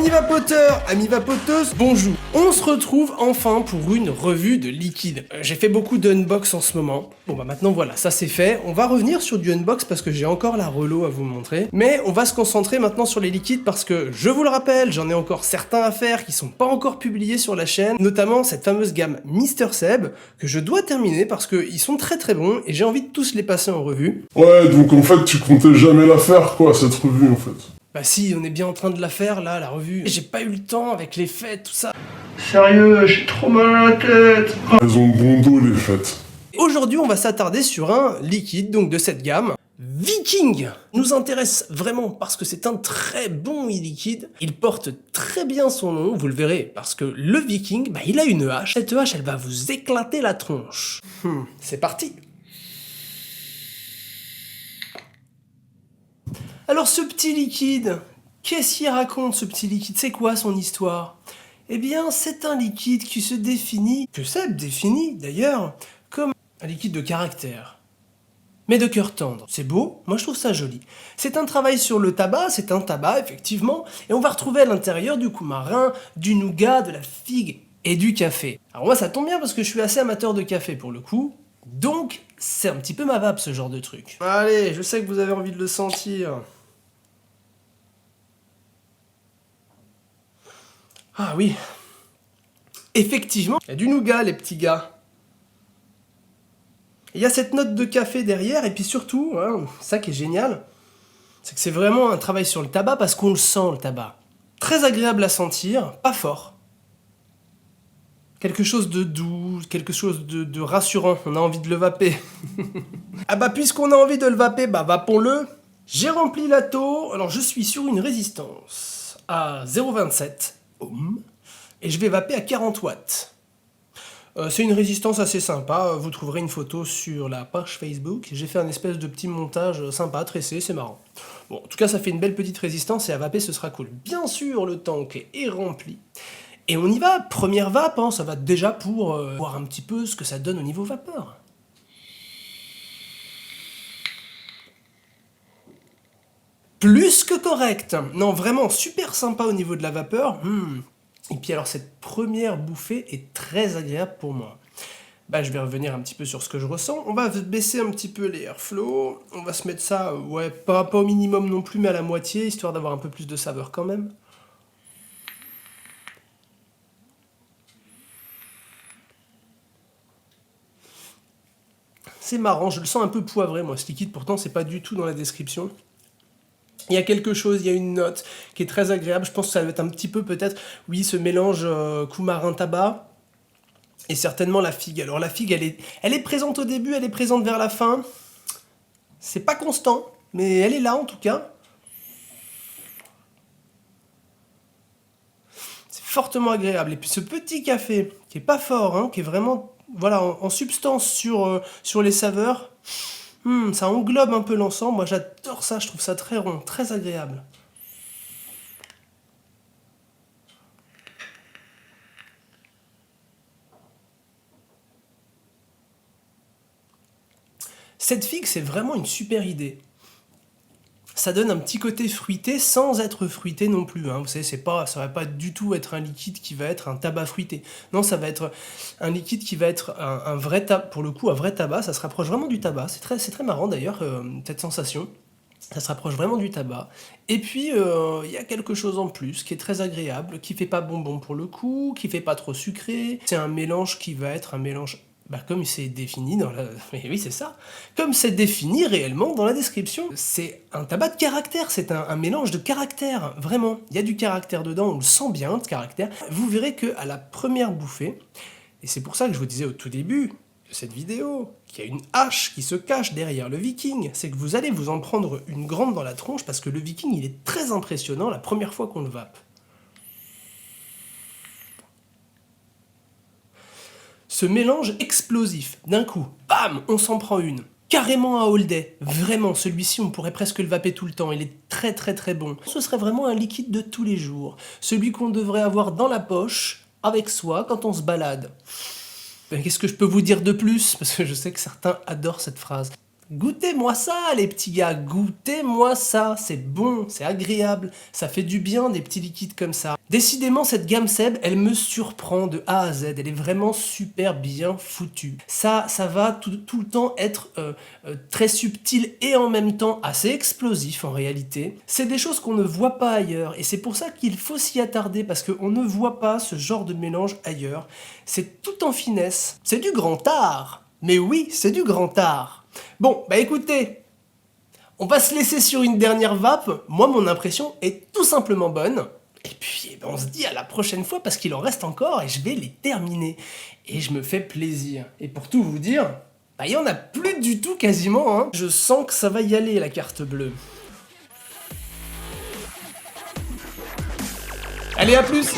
Amis vapoteurs, amis vapoteuses, bonjour. On se retrouve enfin pour une revue de liquide. J'ai fait beaucoup d'unbox en ce moment. Bon bah maintenant voilà, ça c'est fait. On va revenir sur du unbox parce que j'ai encore la relo à vous montrer. Mais on va se concentrer maintenant sur les liquides parce que, je vous le rappelle, j'en ai encore certains à faire qui sont pas encore publiés sur la chaîne. Notamment cette fameuse gamme Mister Seb que je dois terminer parce qu'ils sont très très bons et j'ai envie de tous les passer en revue. Ouais, donc en fait, tu comptais jamais la faire, quoi, cette revue, en fait. Bah si, on est bien en train de la faire, là, la revue. J'ai pas eu le temps avec les fêtes, tout ça. Sérieux, j'ai trop mal à la tête. Elles ont bon dos, les fêtes. Aujourd'hui, on va s'attarder sur un liquide, donc de cette gamme. Viking nous intéresse vraiment parce que c'est un très bon liquide. Il porte très bien son nom, vous le verrez, parce que le Viking, bah, il a une hache. Cette hache, elle va vous éclater la tronche. C'est parti. Alors ce petit liquide, qu'est-ce qu'il raconte ce petit liquide? C'est quoi son histoire? Eh bien c'est un liquide qui se définit, que Seb définit d'ailleurs, comme un liquide de caractère. Mais de cœur tendre. C'est beau, moi je trouve ça joli. C'est un travail sur le tabac, c'est un tabac effectivement, et on va retrouver à l'intérieur du coumarin, du nougat, de la figue et du café. Alors moi ça tombe bien parce que je suis assez amateur de café pour le coup, donc c'est un petit peu ma vape ce genre de truc. Allez, je sais que vous avez envie de le sentir. Ah oui, effectivement, il y a du nougat les petits gars. Il y a cette note de café derrière et puis surtout, hein, ça qui est génial, c'est que c'est vraiment un travail sur le tabac parce qu'on le sent le tabac. Très agréable à sentir, pas fort. Quelque chose de doux, quelque chose de rassurant, on a envie de le vaper. Ah bah puisqu'on a envie de le vaper, bah vapons-le. J'ai rempli la taux, alors je suis sur une résistance à 0,27 ohms et je vais vaper à 40 watts. C'est une résistance assez sympa, vous trouverez une photo sur la page Facebook. J'ai fait un espèce de petit montage sympa, tressé, c'est marrant. Bon, en tout cas ça fait une belle petite résistance et à vaper ce sera cool. Bien sûr le tank est rempli. Et on y va, première vape, hein, ça va déjà pour voir un petit peu ce que ça donne au niveau vapeur. Plus que correct. Non, vraiment super sympa au niveau de la vapeur. Et puis alors cette première bouffée est très agréable pour moi. Bah je vais revenir un petit peu sur ce que je ressens. On va baisser un petit peu les airflows. On va se mettre ça, ouais, pas au minimum non plus, mais à la moitié, histoire d'avoir un peu plus de saveur quand même. C'est marrant, je le sens un peu poivré moi ce liquide, pourtant c'est pas du tout dans la description. Il y a quelque chose, il y a une note qui est très agréable, je pense que ça va être un petit peu peut-être, oui, ce mélange coumarin-tabac, et certainement la figue. Alors la figue, elle est présente au début, elle est présente vers la fin, c'est pas constant, mais elle est là en tout cas. C'est fortement agréable, et puis ce petit café, qui est pas fort, hein, qui est vraiment, voilà, en substance sur les saveurs, ça englobe un peu l'ensemble, moi j'adore ça, je trouve ça très rond, très agréable. Cette figue, c'est vraiment une super idée. Ça donne un petit côté fruité sans être fruité non plus. Hein. Vous savez, ça va pas du tout être un liquide qui va être un tabac fruité. Non, ça va être un liquide qui va être un vrai tabac. Pour le coup, un vrai tabac, ça se rapproche vraiment du tabac. C'est très marrant d'ailleurs, cette sensation. Ça se rapproche vraiment du tabac. Et puis, il y a quelque chose en plus qui est très agréable, qui fait pas bonbon pour le coup, qui fait pas trop sucré. C'est un mélange qui va être un mélange... Bah, comme c'est défini dans la... Mais oui, c'est ça. Comme c'est défini réellement dans la description. C'est un tabac de caractère, c'est un mélange de caractère, vraiment. Il y a du caractère dedans, on le sent bien, de caractère. Vous verrez qu'à la première bouffée, et c'est pour ça que je vous disais au tout début de cette vidéo, qu'il y a une hache qui se cache derrière le Viking, c'est que vous allez vous en prendre une grande dans la tronche, parce que le Viking, il est très impressionnant la première fois qu'on le vape. Ce mélange explosif, d'un coup, bam, on s'en prend une. Carrément un all day, vraiment, celui-ci on pourrait presque le vaper tout le temps, il est très bon. Ce serait vraiment un liquide de tous les jours, celui qu'on devrait avoir dans la poche, avec soi, quand on se balade. Qu'est-ce que je peux vous dire de plus? Parce que je sais que certains adorent cette phrase. Goûtez-moi ça, les petits gars, goûtez-moi ça. C'est bon, c'est agréable, ça fait du bien des petits liquides comme ça. Décidément, cette gamme Seb, elle me surprend de A à Z. Elle est vraiment super bien foutue. Ça va tout le temps être très subtil et en même temps assez explosif en réalité. C'est des choses qu'on ne voit pas ailleurs et c'est pour ça qu'il faut s'y attarder parce qu'on ne voit pas ce genre de mélange ailleurs. C'est tout en finesse. C'est du grand art. Mais oui, c'est du grand art. Bon, bah écoutez, on va se laisser sur une dernière vape. Moi, mon impression est tout simplement bonne. Et puis, on se dit à la prochaine fois parce qu'il en reste encore et je vais les terminer. Et je me fais plaisir. Et pour tout vous dire, bah, il n'y en a plus du tout quasiment. Hein. Je sens que ça va y aller, la carte bleue. Allez, à plus!